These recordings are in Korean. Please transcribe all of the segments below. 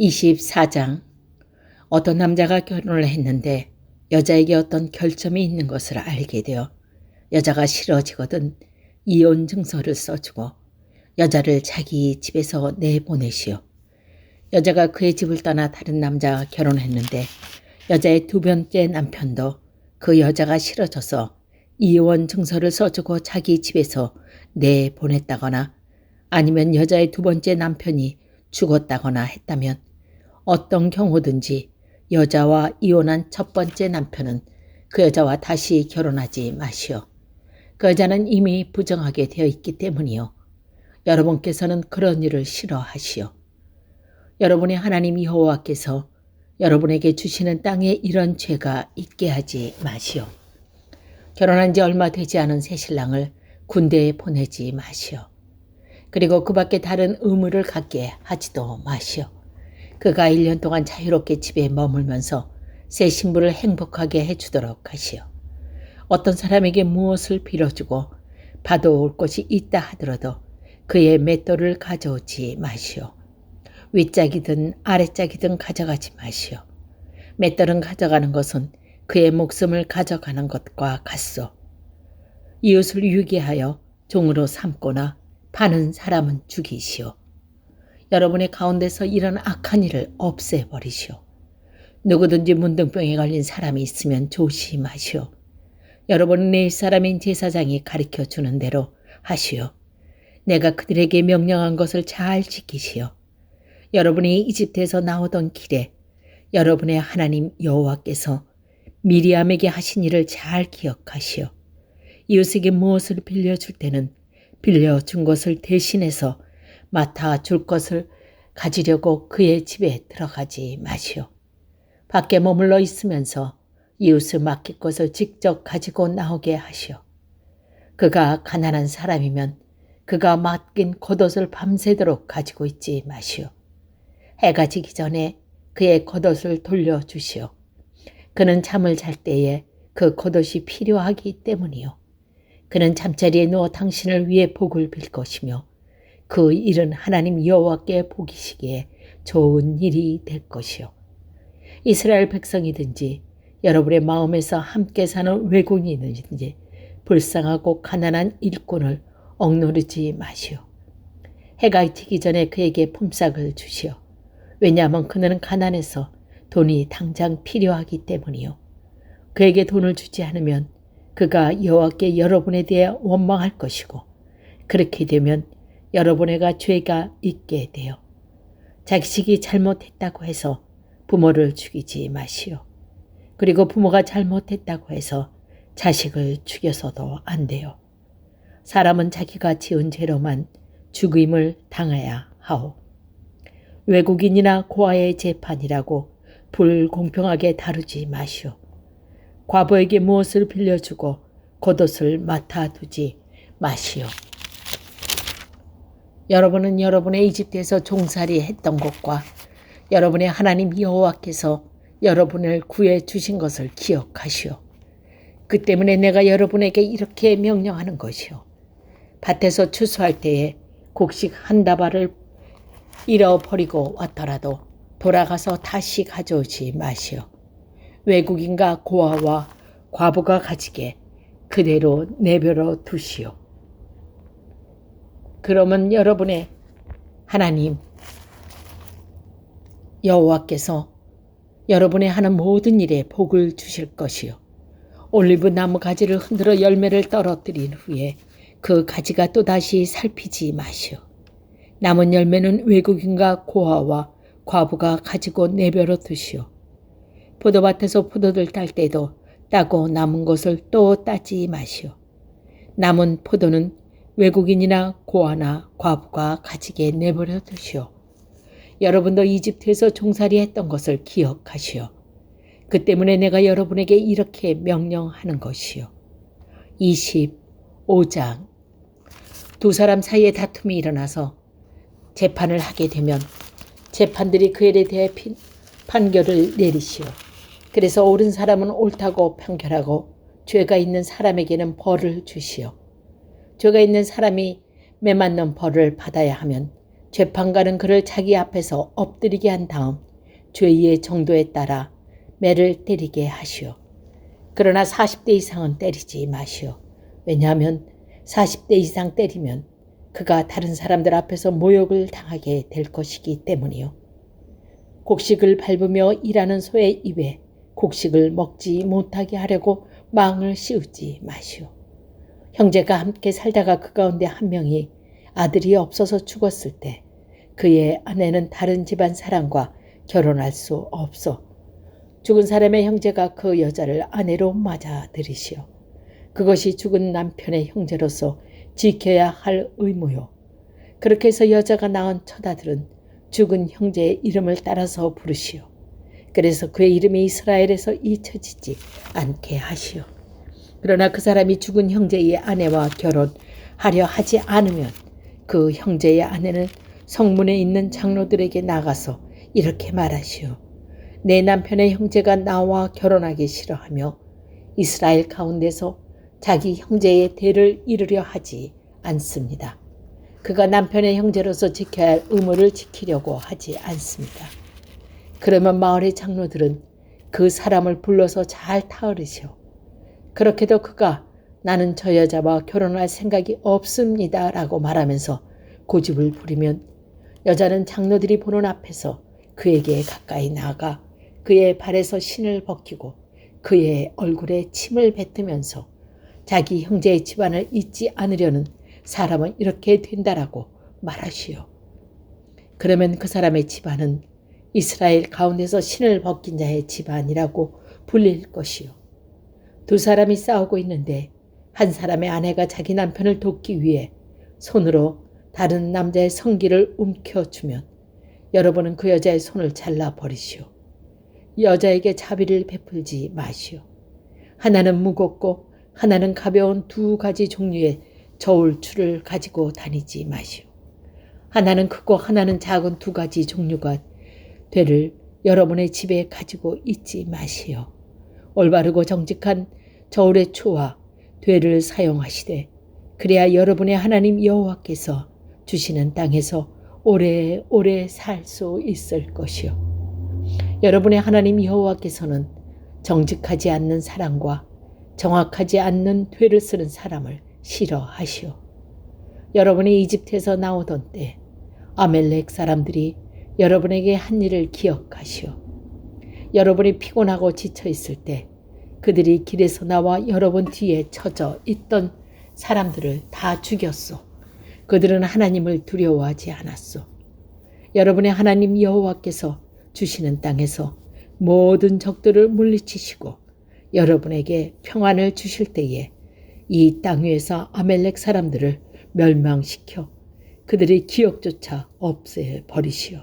24장. 어떤 남자가 결혼을 했는데 여자에게 어떤 결점이 있는 것을 알게 되어 여자가 싫어지거든 이혼 증서를 써주고 여자를 자기 집에서 내보내시오. 여자가 그의 집을 떠나 다른 남자와 결혼했는데 여자의 두 번째 남편도 그 여자가 싫어져서 이혼 증서를 써주고 자기 집에서 내보냈다거나 아니면 여자의 두 번째 남편이 죽었다거나 했다면 어떤 경우든지 여자와 이혼한 첫 번째 남편은 그 여자와 다시 결혼하지 마시오. 그 여자는 이미 부정하게 되어 있기 때문이요. 여러분께서는 그런 일을 싫어하시오. 여러분의 하나님 여호와께서 여러분에게 주시는 땅에 이런 죄가 있게 하지 마시오. 결혼한 지 얼마 되지 않은 새 신랑을 군대에 보내지 마시오. 그리고 그 밖에 다른 의무를 갖게 하지도 마시오. 그가 1년 동안 자유롭게 집에 머물면서 새 신부를 행복하게 해주도록 하시오. 어떤 사람에게 무엇을 빌어주고 받아올 것이 있다 하더라도 그의 맷돌을 가져오지 마시오. 윗짝이든 아랫짝이든 가져가지 마시오. 맷돌은 가져가는 것은 그의 목숨을 가져가는 것과 같소. 이웃을 유기하여 종으로 삼거나 파는 사람은 죽이시오. 여러분의 가운데서 이런 악한 일을 없애버리시오. 누구든지 문둥병에 걸린 사람이 있으면 조심하시오. 여러분은 내 사람인 제사장이 가르쳐주는 대로 하시오. 내가 그들에게 명령한 것을 잘 지키시오. 여러분이 이집트에서 나오던 길에 여러분의 하나님 여호와께서 미리암에게 하신 일을 잘 기억하시오. 이웃에게 무엇을 빌려줄 때는 빌려준 것을 대신해서 맡아줄 것을 가지려고 그의 집에 들어가지 마시오. 밖에 머물러 있으면서 이웃을 맡길 것을 직접 가지고 나오게 하시오. 그가 가난한 사람이면 그가 맡긴 겉옷을 밤새도록 가지고 있지 마시오. 해가 지기 전에 그의 겉옷을 돌려주시오. 그는 잠을 잘 때에 그 겉옷이 필요하기 때문이요. 그는 잠자리에 누워 당신을 위해 복을 빌 것이며 그 일은 하나님 여호와께 보기시기에 좋은 일이 될 것이요. 이스라엘 백성이든지 여러분의 마음에서 함께 사는 외국인이든지 불쌍하고 가난한 일꾼을 억누르지 마시오. 해가 지기 전에 그에게 품삯을 주시오. 왜냐하면 그는 가난해서 돈이 당장 필요하기 때문이요. 그에게 돈을 주지 않으면 그가 여호와께 여러분에 대해 원망할 것이고 그렇게 되면 여러분에게 죄가 있게 되어 자식이 잘못했다고 해서 부모를 죽이지 마시오. 그리고 부모가 잘못했다고 해서 자식을 죽여서도 안 돼요. 사람은 자기가 지은 죄로만 죽임을 당해야 하오. 외국인이나 고아의 재판이라고 불공평하게 다루지 마시오. 과부에게 무엇을 빌려주고 겉옷을 맡아두지 마시오. 여러분은 여러분의 이집트에서 종살이 했던 것과 여러분의 하나님 여호와께서 여러분을 구해 주신 것을 기억하시오. 그 때문에 내가 여러분에게 이렇게 명령하는 것이오. 밭에서 추수할 때에 곡식 한 다발을 잃어버리고 왔더라도 돌아가서 다시 가져오지 마시오. 외국인과 고아와 과부가 가지게 그대로 내버려 두시오. 그러면 여러분의 하나님 여호와께서 여러분의 하는 모든 일에 복을 주실 것이요. 올리브 나무 가지를 흔들어 열매를 떨어뜨린 후에 그 가지가 또다시 살피지 마시오. 남은 열매는 외국인과 고아와 과부가 가지고 내버려 두시오. 포도밭에서 포도를 딸 때도 따고 남은 것을 또 따지 마시오. 남은 포도는 외국인이나 고아나 과부가 가지게 내버려 두시오. 여러분도 이집트에서 종살이 했던 것을 기억하시오. 그 때문에 내가 여러분에게 이렇게 명령하는 것이요. 25장. 두 사람 사이에 다툼이 일어나서 재판을 하게 되면 재판들이 그 일에 대해 판결을 내리시오. 그래서 옳은 사람은 옳다고 판결하고 죄가 있는 사람에게는 벌을 주시오. 죄가 있는 사람이 매맞는 벌을 받아야 하면 재판관은 그를 자기 앞에서 엎드리게 한 다음 죄의 정도에 따라 매를 때리게 하시오. 그러나 40대 이상은 때리지 마시오. 왜냐하면 40대 이상 때리면 그가 다른 사람들 앞에서 모욕을 당하게 될 것이기 때문이요. 곡식을 밟으며 일하는 소의 입에 곡식을 먹지 못하게 하려고 망을 씌우지 마시오. 형제가 함께 살다가 그 가운데 한 명이 아들이 없어서 죽었을 때 그의 아내는 다른 집안 사람과 결혼할 수 없어. 죽은 사람의 형제가 그 여자를 아내로 맞아들이시오. 그것이 죽은 남편의 형제로서 지켜야 할 의무요. 그렇게 해서 여자가 낳은 처자들은 죽은 형제의 이름을 따라서 부르시오. 그래서 그의 이름이 이스라엘에서 잊혀지지 않게 하시오. 그러나 그 사람이 죽은 형제의 아내와 결혼하려 하지 않으면 그 형제의 아내는 성문에 있는 장로들에게 나가서 이렇게 말하시오. 내 남편의 형제가 나와 결혼하기 싫어하며 이스라엘 가운데서 자기 형제의 대를 이루려 하지 않습니다. 그가 남편의 형제로서 지켜야 할 의무를 지키려고 하지 않습니다. 그러면 마을의 장로들은 그 사람을 불러서 잘 타으르시오. 그렇게도 그가 나는 저 여자와 결혼할 생각이 없습니다 라고 말하면서 고집을 부리면 여자는 장로들이 보는 앞에서 그에게 가까이 나아가 그의 발에서 신을 벗기고 그의 얼굴에 침을 뱉으면서 자기 형제의 집안을 잊지 않으려는 사람은 이렇게 된다라고 말하시오. 그러면 그 사람의 집안은 이스라엘 가운데서 신을 벗긴 자의 집안이라고 불릴 것이요. 두 사람이 싸우고 있는데 한 사람의 아내가 자기 남편을 돕기 위해 손으로 다른 남자의 성기를 움켜주면 여러분은 그 여자의 손을 잘라버리시오. 여자에게 자비를 베풀지 마시오. 하나는 무겁고 하나는 가벼운 두 가지 종류의 저울추를 가지고 다니지 마시오. 하나는 크고 하나는 작은 두 가지 종류가 되를 여러분의 집에 가지고 있지 마시오. 올바르고 정직한 저울의 추와 되를 사용하시되 그래야 여러분의 하나님 여호와께서 주시는 땅에서 오래오래 살 수 있을 것이요. 여러분의 하나님 여호와께서는 정직하지 않는 사람과 정확하지 않는 되를 쓰는 사람을 싫어하시오. 여러분이 이집트에서 나오던 때 아멜렉 사람들이 여러분에게 한 일을 기억하시오. 여러분이 피곤하고 지쳐 있을 때 그들이 길에서 나와 여러분 뒤에 처져 있던 사람들을 다 죽였소. 그들은 하나님을 두려워하지 않았소. 여러분의 하나님 여호와께서 주시는 땅에서 모든 적들을 물리치시고 여러분에게 평안을 주실 때에 이 땅 위에서 아멜렉 사람들을 멸망시켜 그들의 기억조차 없애버리시오.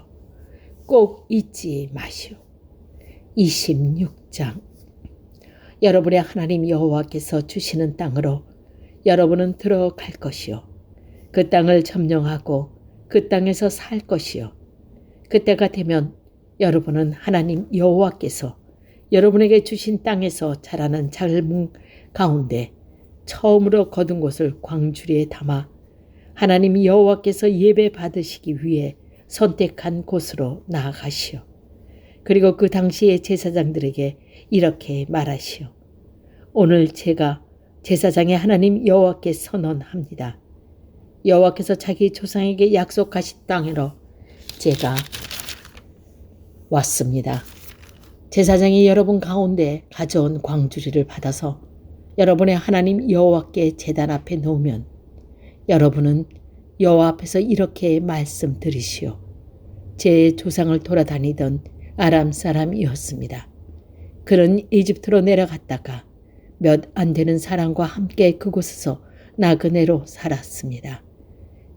꼭 잊지 마시오. 26장. 여러분의 하나님 여호와께서 주시는 땅으로 여러분은 들어갈 것이요. 그 땅을 점령하고 그 땅에서 살 것이요. 그때가 되면 여러분은 하나님 여호와께서 여러분에게 주신 땅에서 자라는 작물 가운데 처음으로 거둔 것을 광주리에 담아 하나님 여호와께서 예배 받으시기 위해 선택한 곳으로 나아가시오. 그리고 그 당시의 제사장들에게 이렇게 말하시오. 오늘 제가 제사장의 하나님 여호와께 선언합니다. 여호와께서 자기 조상에게 약속하신 땅으로 제가 왔습니다. 제사장이 여러분 가운데 가져온 광주리를 받아서 여러분의 하나님 여호와께 제단 앞에 놓으면 여러분은 여호와 앞에서 이렇게 말씀드리시오. 제 조상을 돌아다니던 아람 사람이었습니다. 그는 이집트로 내려갔다가 몇 안 되는 사람과 함께 그곳에서 나그네로 살았습니다.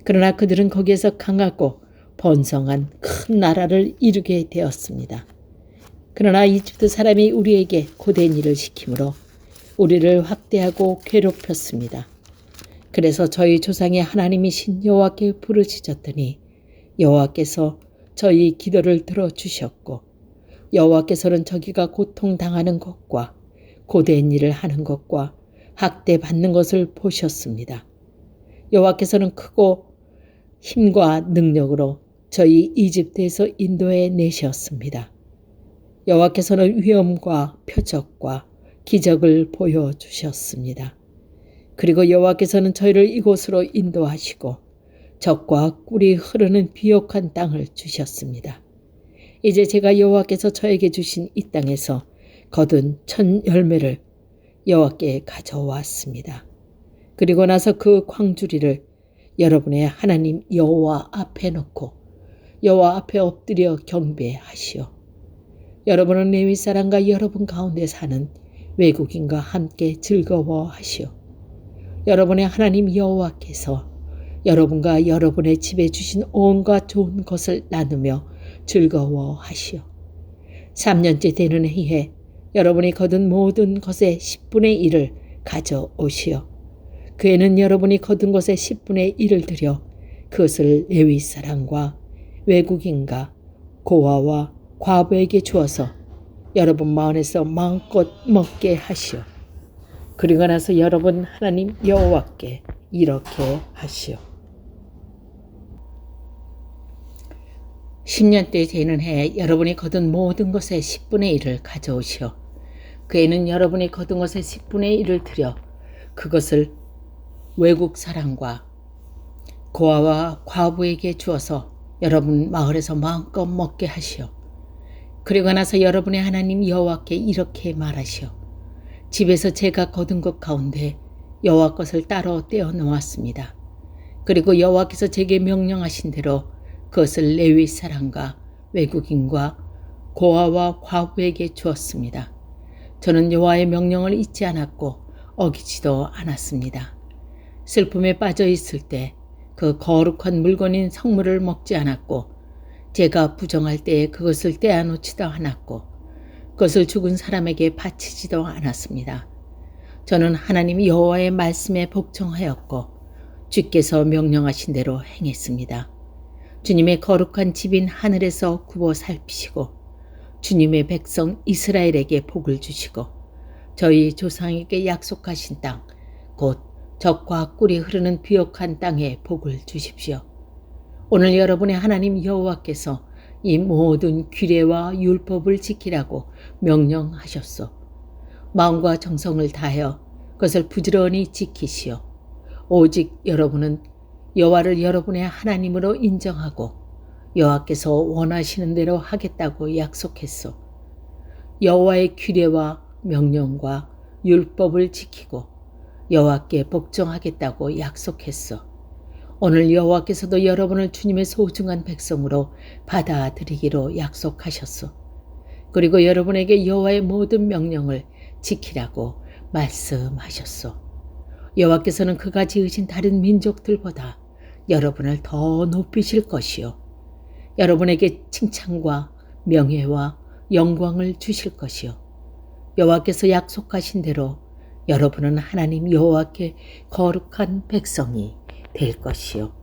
그러나 그들은 거기에서 강하고 번성한 큰 나라를 이루게 되었습니다. 그러나 이집트 사람이 우리에게 고된 일을 시키므로 우리를 확대하고 괴롭혔습니다. 그래서 저희 조상의 하나님이신 여호와께 부르짖었더니 여호와께서 저희 기도를 들어주셨고 여호와께서는 저희가 고통당하는 것과 고된 일을 하는 것과 학대받는 것을 보셨습니다. 여호와께서는 크고 힘과 능력으로 저희 이집트에서 인도해 내셨습니다. 여호와께서는 위엄과 표적과 기적을 보여주셨습니다. 그리고 여호와께서는 저희를 이곳으로 인도하시고 젖과 꿀이 흐르는 비옥한 땅을 주셨습니다. 이제 제가 여호와께서 저에게 주신 이 땅에서 거둔 첫 열매를 여호와께 가져왔습니다. 그리고 나서 그 광주리를 여러분의 하나님 여호와 앞에 놓고 여호와 앞에 엎드려 경배하시오. 여러분은 레위 사람과 여러분 가운데 사는 외국인과 함께 즐거워하시오. 여러분의 하나님 여호와께서 여러분과 여러분의 집에 주신 온갖 좋은 것을 나누며 즐거워하시오. 3년째 되는 해에 여러분이 거둔 모든 것의 10분의 1을 가져오시오. 그 해는 여러분이 거둔 것의 10분의 1을 들여 그것을 레위 사람과 외국인과 고아와 과부에게 주어서 여러분 마을에서 마음껏 먹게 하시오. 그리고 나서 여러분 하나님 여호와께 이렇게 하시오. 10년째 되는 해에 여러분이 거둔 모든 것의 10분의 1을 가져오시오. 그 해는 여러분이 거둔 것의 10분의 1을 들여 그것을 외국 사람과 고아와 과부에게 주어서 여러분 마을에서 마음껏 먹게 하시오. 그리고 나서 여러분의 하나님 여호와께 이렇게 말하시오. 집에서 제가 거둔 것 가운데 여호와 것을 따로 떼어 놓았습니다. 그리고 여호와께서 제게 명령하신 대로 그것을 레위 사람과 외국인과 고아와 과부에게 주었습니다. 저는 여호와의 명령을 잊지 않았고 어기지도 않았습니다. 슬픔에 빠져 있을 때 그 거룩한 물건인 성물을 먹지 않았고 제가 부정할 때에 그것을 떼어놓지도 않았고 그것을 죽은 사람에게 바치지도 않았습니다. 저는 하나님 여호와의 말씀에 복종하였고 주께서 명령하신 대로 행했습니다. 주님의 거룩한 집인 하늘에서 굽어 살피시고 주님의 백성 이스라엘에게 복을 주시고 저희 조상에게 약속하신 땅, 곧 젖과 꿀이 흐르는 비옥한 땅에 복을 주십시오. 오늘 여러분의 하나님 여호와께서 이 모든 규례와 율법을 지키라고 명령하셨소. 마음과 정성을 다하여 그것을 부지런히 지키시오. 오직 여러분은 여호와를 여러분의 하나님으로 인정하고 여호와께서 원하시는 대로 하겠다고 약속했소. 여호와의 규례와 명령과 율법을 지키고 여호와께 복종하겠다고 약속했소. 오늘 여호와께서도 여러분을 주님의 소중한 백성으로 받아들이기로 약속하셨소. 그리고 여러분에게 여호와의 모든 명령을 지키라고 말씀하셨소. 여호와께서는 그가 지으신 다른 민족들보다 여러분을 더 높이실 것이요. 여러분에게 칭찬과 명예와 영광을 주실 것이요. 여호와께서 약속하신 대로 여러분은 하나님 여호와께 거룩한 백성이 될 것이요.